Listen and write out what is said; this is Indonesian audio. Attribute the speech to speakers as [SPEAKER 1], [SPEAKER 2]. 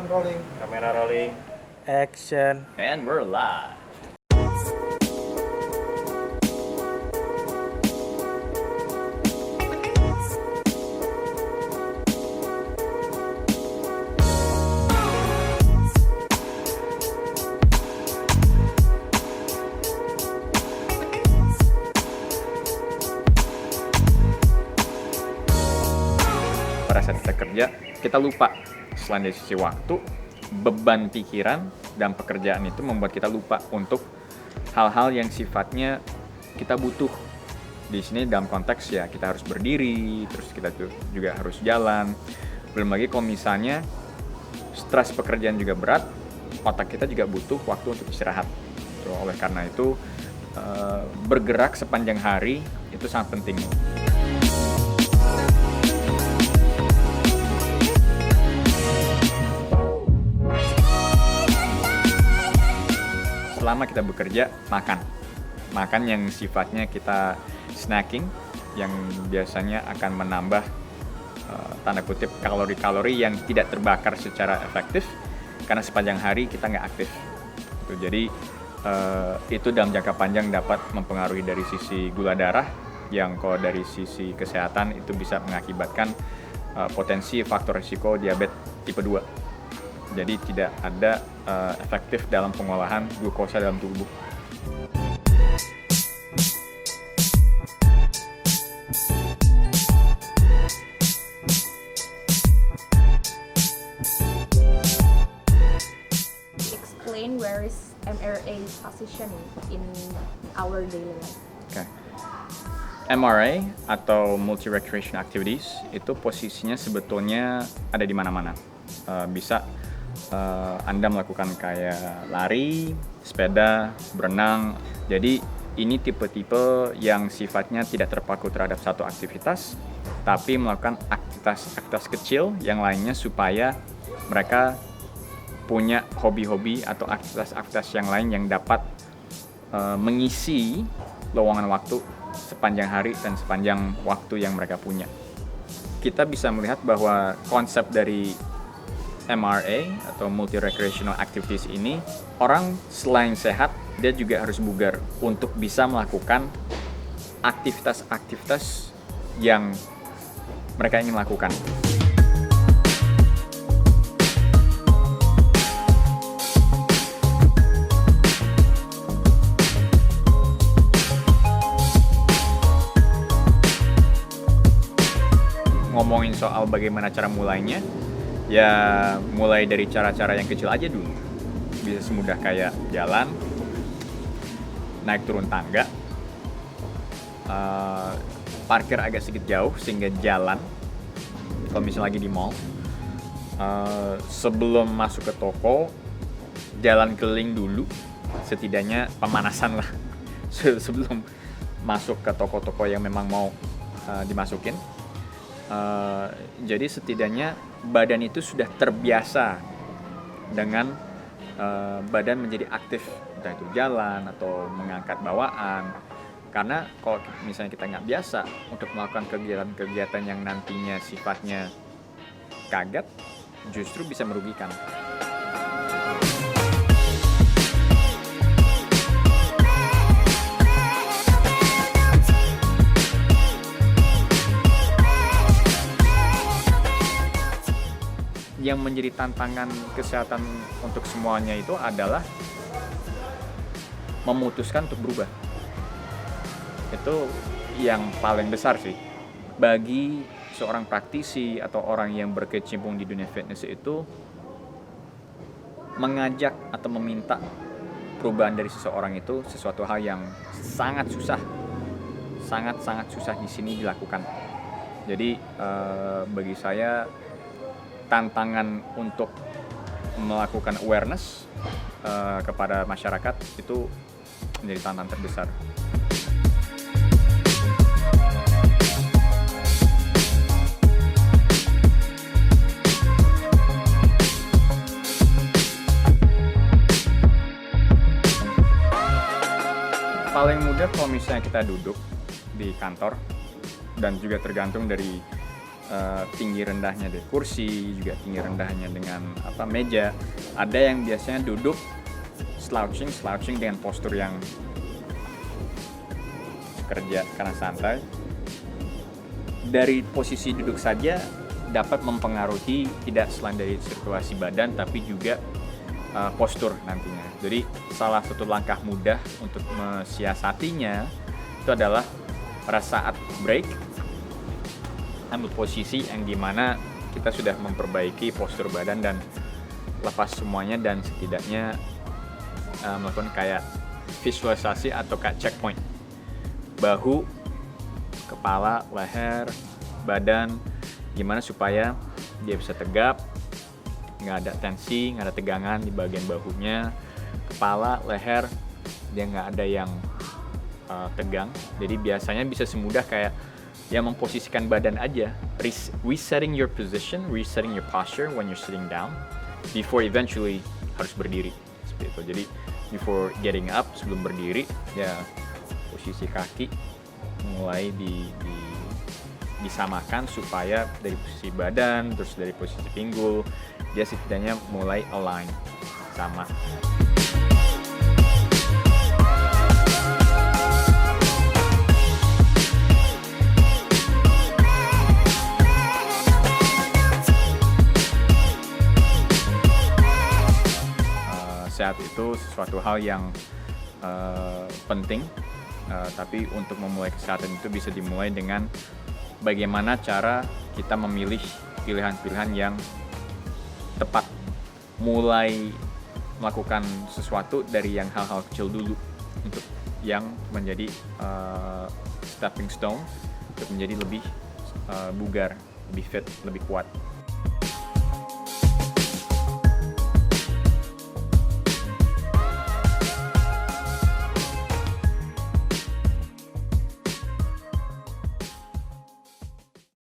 [SPEAKER 1] Sound rolling.
[SPEAKER 2] Kamera rolling.
[SPEAKER 3] Action.
[SPEAKER 2] And we're live. Pada saat kita kerja, kita lupa. Selain dari sisi waktu, beban pikiran dan pekerjaan itu membuat kita lupa untuk hal-hal yang sifatnya kita butuh. Di sini dalam konteks ya kita harus berdiri, terus kita juga harus jalan. Belum lagi kalau misalnya stres pekerjaan juga berat, otak kita juga butuh waktu untuk istirahat. So, oleh karena itu bergerak sepanjang hari itu sangat penting. Selama kita bekerja, makan yang sifatnya kita snacking, yang biasanya akan menambah tanda kutip kalori-kalori yang tidak terbakar secara efektif karena sepanjang hari kita nggak aktif. Jadi itu dalam jangka panjang dapat mempengaruhi dari sisi gula darah, yang kalau dari sisi kesehatan itu bisa mengakibatkan potensi faktor risiko diabetes tipe 2. Jadi tidak ada efektif dalam pengolahan glukosa dalam tubuh.
[SPEAKER 4] Explain where is MRA's position in our daily life.
[SPEAKER 2] Okay. MRA atau Multi Recreation Activities itu posisinya sebetulnya ada di mana-mana. Bisa Anda melakukan kayak lari, sepeda, berenang. Jadi ini tipe-tipe yang sifatnya tidak terpaku terhadap satu aktivitas, tapi melakukan aktivitas kecil yang lainnya supaya mereka punya hobi-hobi atau aktivitas yang lain yang dapat mengisi lowongan waktu sepanjang hari dan sepanjang waktu yang mereka punya. Kita bisa melihat bahwa konsep dari MRA atau Multi Recreational Activities ini, orang selain sehat, dia juga harus bugar untuk bisa melakukan aktivitas-aktivitas yang mereka ingin lakukan. Ngomongin soal bagaimana cara mulainya, ya mulai dari cara-cara yang kecil aja dulu. Bisa semudah kayak jalan, naik turun tangga, parkir agak sedikit jauh sehingga jalan. Kalau misalnya lagi di mall, sebelum masuk ke toko, jalan keliling dulu, setidaknya pemanasan lah sebelum masuk ke toko-toko yang memang mau dimasukin. Jadi setidaknya badan itu sudah terbiasa dengan badan menjadi aktif, entah itu jalan atau mengangkat bawaan. Karena kalau misalnya kita nggak biasa untuk melakukan kegiatan-kegiatan yang nantinya sifatnya kaget, justru bisa merugikan. Yang menjadi tantangan kesehatan untuk semuanya itu adalah memutuskan untuk berubah. Itu yang paling besar sih. Bagi seorang praktisi atau orang yang berkecimpung di dunia fitness itu, mengajak atau meminta perubahan dari seseorang itu sesuatu hal yang sangat susah. Sangat-sangat susah di sini dilakukan. Jadi bagi saya tantangan untuk melakukan awareness kepada masyarakat itu menjadi tantangan terbesar. Paling mudah kalau misalnya kita duduk di kantor, dan juga tergantung dari tinggi rendahnya dari kursi, juga tinggi rendahnya dengan meja. Ada yang biasanya duduk slouching dengan postur yang kerja karena santai. Dari posisi duduk saja dapat mempengaruhi tidak selain dari sirkulasi badan tapi juga postur nantinya. Jadi salah satu langkah mudah untuk mensiasatinya itu adalah pada saat break ambil posisi yang dimana kita sudah memperbaiki postur badan dan lepas semuanya, dan setidaknya melakukan kayak visualisasi atau kayak checkpoint bahu, kepala, leher, badan, gimana supaya dia bisa tegap, nggak ada tensi, nggak ada tegangan di bagian bahunya, kepala, leher, dia nggak ada yang tegang. Jadi biasanya bisa semudah kayak memposisikan badan aja, resetting your position, resetting your posture when you're sitting down before eventually harus berdiri seperti itu. Jadi before getting up, sebelum berdiri ya posisi kaki mulai disamakan supaya dari posisi badan terus dari posisi pinggul dia setidaknya mulai align sama. Sehat itu sesuatu hal yang penting, tapi untuk memulai kesehatan itu bisa dimulai dengan bagaimana cara kita memilih pilihan-pilihan yang tepat. Mulai melakukan sesuatu dari yang hal-hal kecil dulu untuk yang menjadi stepping stone untuk menjadi lebih bugar, lebih fit, lebih kuat.